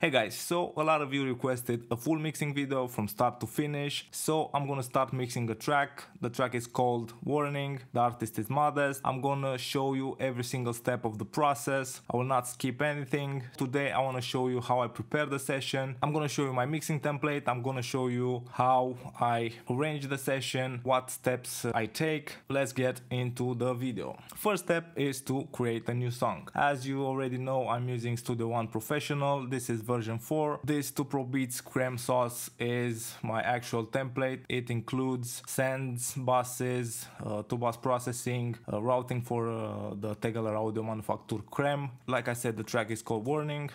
Hey guys, so a lot of you requested a full mixing video from start to finish, so I'm gonna start mixing a track. The track is called Warning, the artist is Modest. I'm gonna show you every single step of the process. I will not skip anything. Today I wanna show you how I prepare the session. I'm gonna show you my mixing template. I'm gonna show you how I arrange the session, what steps I take. Let's get into the video. First step is to create a new song. As you already know, I'm using Studio One Professional. This is version 4. This 2 Pro Beats Creme Sauce is my actual template. It includes sends, buses, 2-bus processing, routing for the Tegeler Audio Manufacture Creme. Like I said, the track is called Warning,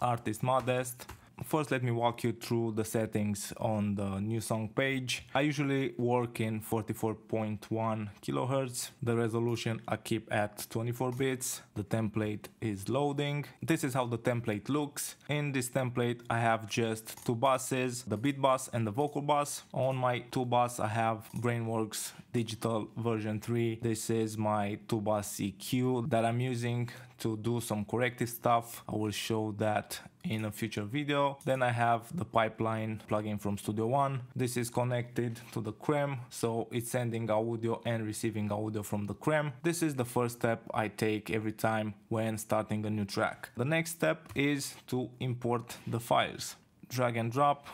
artist Modest. First, let me walk you through the settings on the new song page. I usually work in 44.1 kHz. The resolution I keep at 24 bits. The template is loading. This is how the template looks. In this template, I have just 2 buses, the beat bus and the vocal bus. On my 2 bus, I have Brainworks Digital version 3. This is my 2 bus EQ that I'm using to do some corrective stuff. I will show that in a future video. Then I have the pipeline plugin from Studio One. This is connected to the Creme, so it's sending audio and receiving audio from the Creme. This is the first step I take every time when starting a new track. The next step is to import the files. Drag and drop,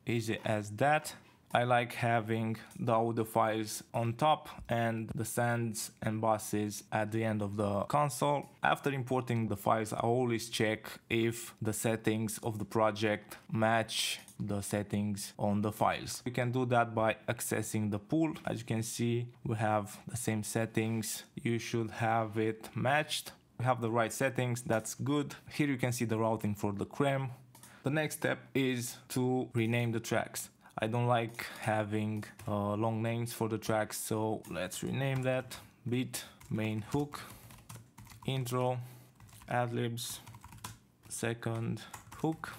easy as that. I like having the audio files on top and the sends and buses at the end of the console. After importing the files, I always check if the settings of the project match the settings on the files. You can do that by accessing the pool. As you can see, we have the same settings. You should have it matched. We have the right settings, that's good. Here you can see the routing for the Creme. The next step is to rename the tracks. I don't like having long names for the tracks, so let's rename that. Beat, main hook, intro, adlibs, second hook,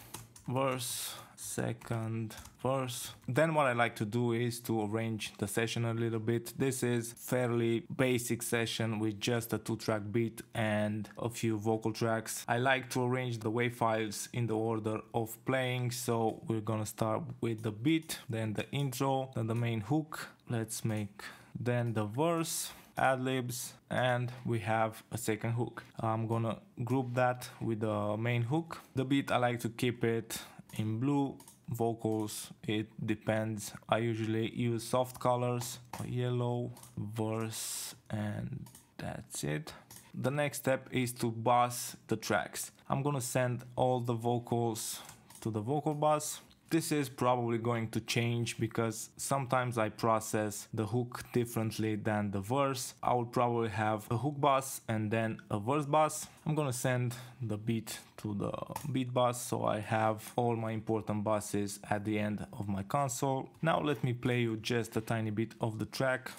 verse, second verse. Then what I like to do is to arrange the session a little bit. This is fairly basic session with just a 2-track beat and a few vocal tracks. I like to arrange the WAV files in the order of playing, so we're gonna start with the beat, then the intro, then the main hook. Let's make then the verse, adlibs, and we have a second hook. I'm gonna group that with the main hook. The beat, I like to keep it in blue. Vocals, it depends. I usually use soft colors, yellow, verse, and that's it. The next step is to bus the tracks. I'm gonna send all the vocals to the vocal bus. This is probably going to change because sometimes I process the hook differently than the verse. I will probably have a hook bus and then a verse bus. I'm gonna send the beat to the beat bus, so I have all my important buses at the end of my console. Now let me play you just a tiny bit of the track.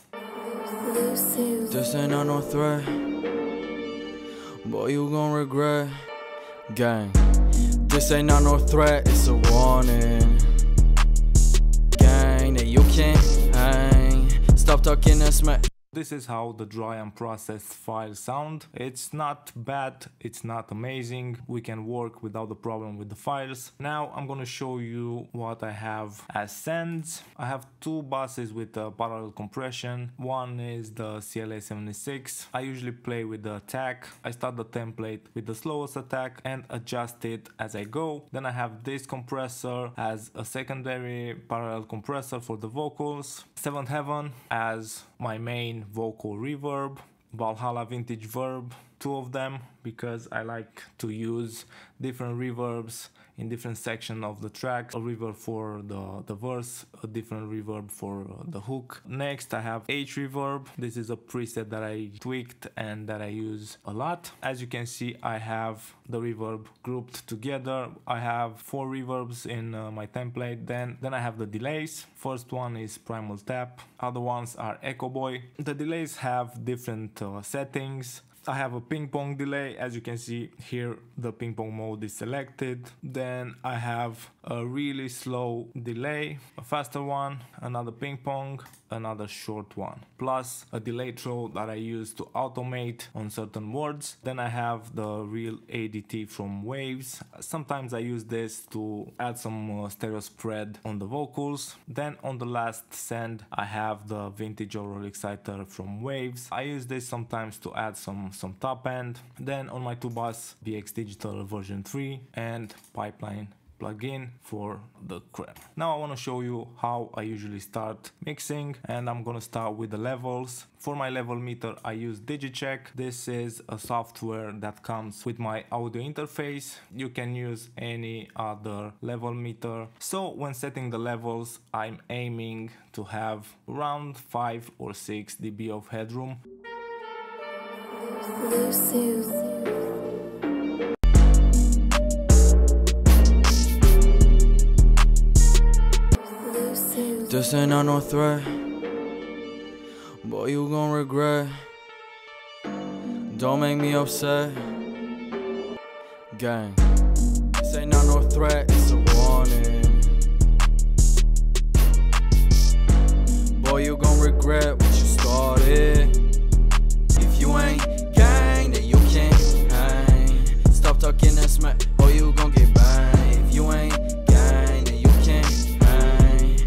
This ain't no threat, boy, you gon' regret. Gang, this ain't no threat, it's a warning. Gang, that you can't hang. Stop talking and smack. This is how the dry and processed files sound. It's not bad, it's not amazing. We can work without the problem with the files. Now I'm gonna show you what I have as sends. I have 2 buses with parallel compression. One is the CLA76. I usually play with the attack. I start the template with the slowest attack and adjust it as I go. Then I have this compressor as a secondary parallel compressor for the vocals. Seventh Heaven as my main vocal reverb, Valhalla Vintage Verb, 2 of them, because I like to use different reverbs in different sections of the track. A reverb for the verse, a different reverb for the hook. Next I have H reverb. This is a preset that I tweaked and that I use a lot. As you can see, I have the reverb grouped together. I have 4 reverbs in my template. Then I have the delays. First one is Primal Tap, other ones are Echo Boy. The delays have different settings. I have a ping pong delay. As you can see here, the ping pong mode is selected. Then I have a really slow delay, a faster one, another ping pong, another short one, plus a delay throw that I use to automate on certain words. Then I have the real ADT from Waves. Sometimes I use this to add some stereo spread on the vocals. Then on the last send I have the vintage overall exciter from Waves. I use this sometimes to add some top end. Then on my 2-bus VX Digital version 3 and pipeline plugin for the crap. Now I want to show you how I usually start mixing, and I'm gonna start with the levels. For my level meter I use DigiCheck. This is a software that comes with my audio interface. You can use any other level meter. So when setting the levels, I'm aiming to have around 5 or 6 dB of headroom. This ain't not no threat, boy, you gon' regret. Don't make me upset, gang. This ain't not no threat, it's a warning. Boy, you gon' regret what you started. If you ain't gang, then you can't hang. Stop talking that smack, or you gon' get banged. If you ain't gang, then you can't hang.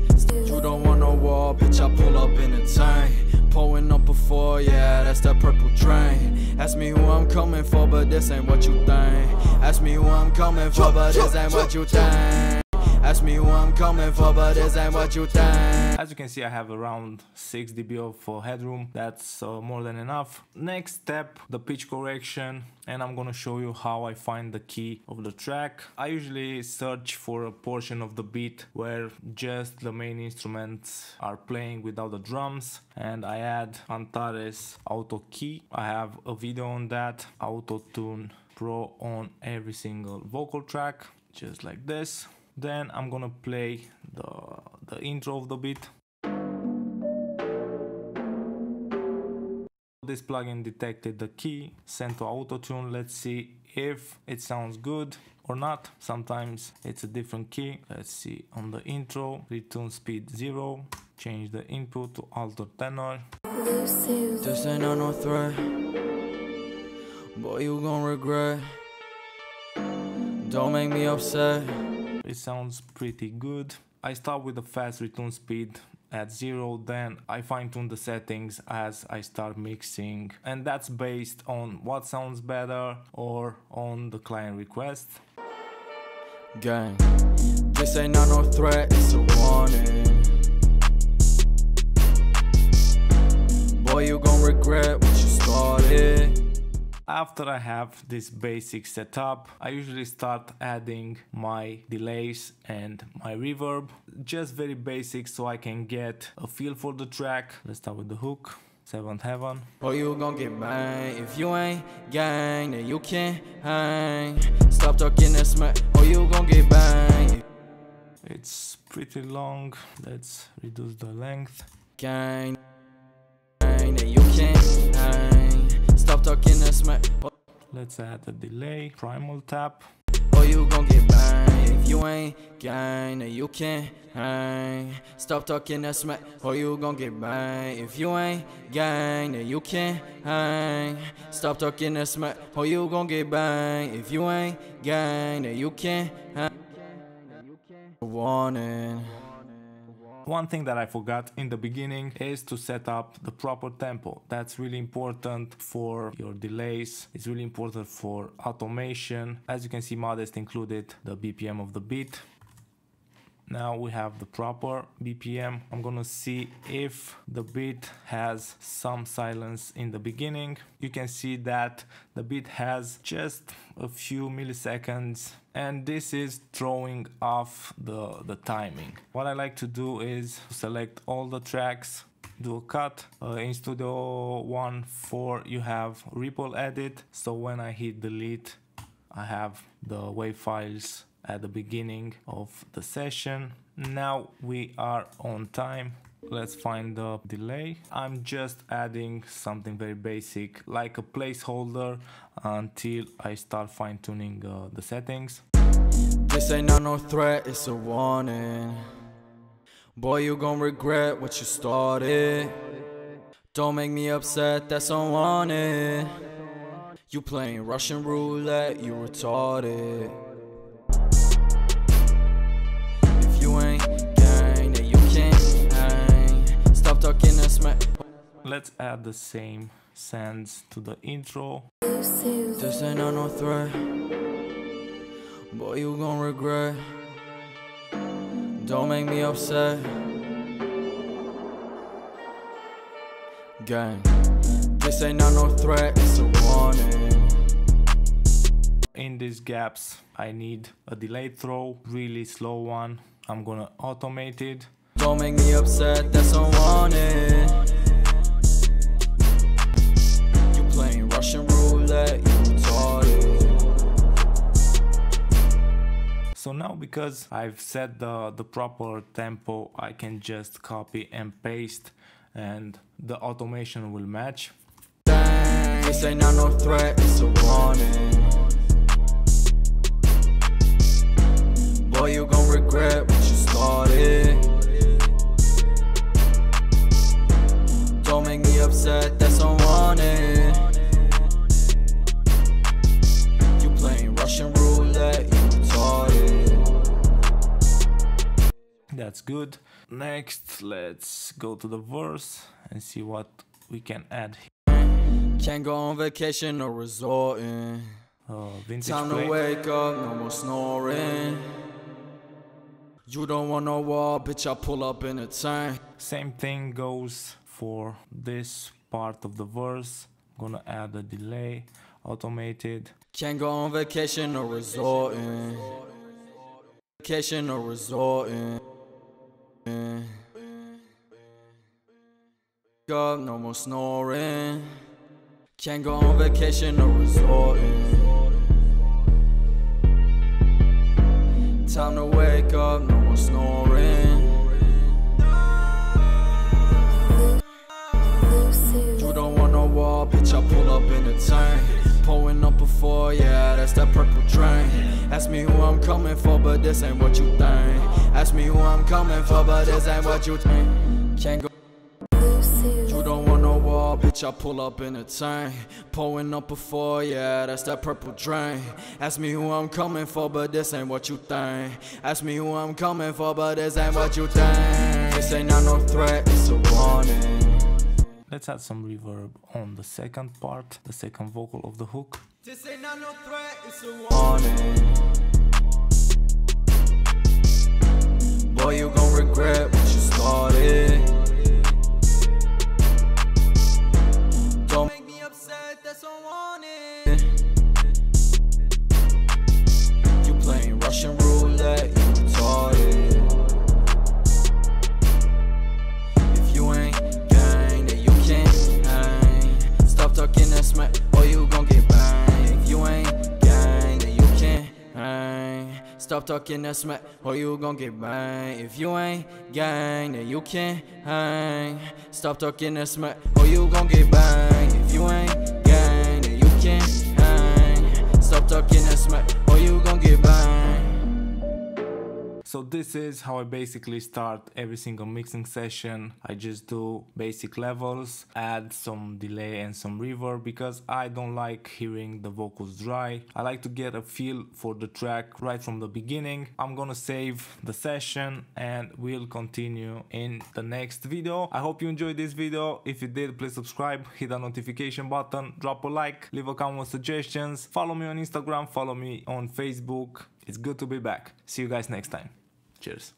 You don't want no wall, bitch, I pull up in a tank. Pulling up before, yeah, that's that purple train. Ask me who I'm coming for, but this ain't what you think. Ask me who I'm coming for, but this ain't what you think. Ask me who I'm coming for, but this ain't what you think. As you can see, I have around 6 dB of headroom. That's more than enough. Next step, the pitch correction, and I'm gonna show you how I find the key of the track. I usually search for a portion of the beat where just the main instruments are playing without the drums, and I add Antares Auto Key. I have a video on that, Auto Tune Pro, on every single vocal track, just like this. Then I'm gonna play the intro of the beat. This plugin detected the key, sent to auto-tune. Let's see if it sounds good or not. Sometimes it's a different key. Let's see on the intro, retune speed 0, change the input to alter tenor. This ain't no threat, boy, you gon' regret. Don't make me upset. It sounds pretty good. I start with the fast retune speed at 0, then I fine-tune the settings as I start mixing, and that's based on what sounds better or on the client request. Gang, this ain't not no threat, it's a warning. Boy, you gon' regret what you started. After I have this basic setup, I usually start adding my delays and my reverb, just very basic so I can get a feel for the track. Let's start with the hook, 7th Heaven. Or you gon' get banged. If you ain't gang, then you can't hang. Stop talking that smack, or you gon' get banged. It's pretty long, let's reduce the length. Gang, then you can't hang. Stop talking that smack. Let's add a delay, primal tap. Or you gon' get banged. If you ain't gang, then you can't hang. Stop talking that smack, or you gon' get banged. If you ain't gang, then you can't hang. Stop talking that smack, or you gon' get banged. If you ain't gang, then you can't hang. Warning. One thing that I forgot in the beginning is to set up the proper tempo. That's really important for your delays. It's really important for automation. As you can see, Modest included the BPM of the beat. Now we have the proper BPM. I'm gonna see if the beat has some silence in the beginning. You can see that the beat has just a few milliseconds, and this is throwing off the timing. What I like to do is select all the tracks, do a cut. In Studio One 4 you have ripple edit, so when I hit delete I have the wave files at the beginning of the session. Now we are on time. Let's find the delay. I'm just adding something very basic, like a placeholder, until I start fine-tuning the settings. This ain't no threat, it's a warning. Boy, you gon' regret what you started. Don't make me upset, that's unwanted. You playing Russian roulette, you retarded. If you ain't gang, then you can't hang. Stop talking that smack. Let's add the same sends to the intro. This ain't no threat. Boy, you gon' regret. Don't make me upset. Gang, this ain't no threat, it's a warning. In these gaps, I need a delayed throw, really slow one. I'm gonna automate it. Don't make me upset, that's unwanted. You playing Russian roulette, you retarded. So now, because I've set the proper tempo, I can just copy and paste and the automation will match. Dang, this ain't no threat, it's a warning. Boy, you gon' regret what you started. Don't make me upset, that's unwanted. You playing Russian roulette, you retarded. That's good. Next, let's go to the verse and see what we can add here. Can't go on vacation or resorting. Vintage Time play. to wake up, no more snoring. You don't want no wall, bitch, I pull up in a tank. Same thing goes for this part of the verse. I'm gonna add a delay, automated. Can't go on vacation or resorting. Vacation or resorting. Up, no more snoring. Can't go on vacation or resorting. Time to wake up, no more snoring. You don't want no wall, bitch, I pull up in a tank. Pulling up before, yeah, that's that purple drain. Ask me who I'm coming for, but this ain't what you think. Ask me who I'm coming for, but this ain't what you think. Can't go. You don't want no wall, bitch, I pull up in a tank. Pulling up before, yeah, that's that purple drain. Ask me who I'm coming for, but this ain't what you think. Ask me who I'm coming for, but this ain't what you think. This ain't no threat, it's a warning. Let's add some reverb on the second part, the second vocal of the hook. This ain't no threat, it's a warning. Boy, you gon' regret what you started. Don't make me upset, that's unwanted. You playing Russian roulette, you retarded. If you ain't gang, then you can't hang. Stop talking that smack, or you gon' get banged. If you ain't gang, then you can't hang. Stop talking that smack, or you gon' get banged. If you ain't gang, then you can't hang. Stop talking that smack, or you gon' get banged. If you ain't gang, then you can't hang. Stop talking that smack, or you gon' get banged. So this is how I basically start every single mixing session. I just do basic levels, add some delay and some reverb because I don't like hearing the vocals dry. I like to get a feel for the track right from the beginning. I'm gonna save the session and we'll continue in the next video. I hope you enjoyed this video. If you did, please subscribe, hit the notification button, drop a like, leave a comment with suggestions, follow me on Instagram, follow me on Facebook. It's good to be back. See you guys next time. Cheers.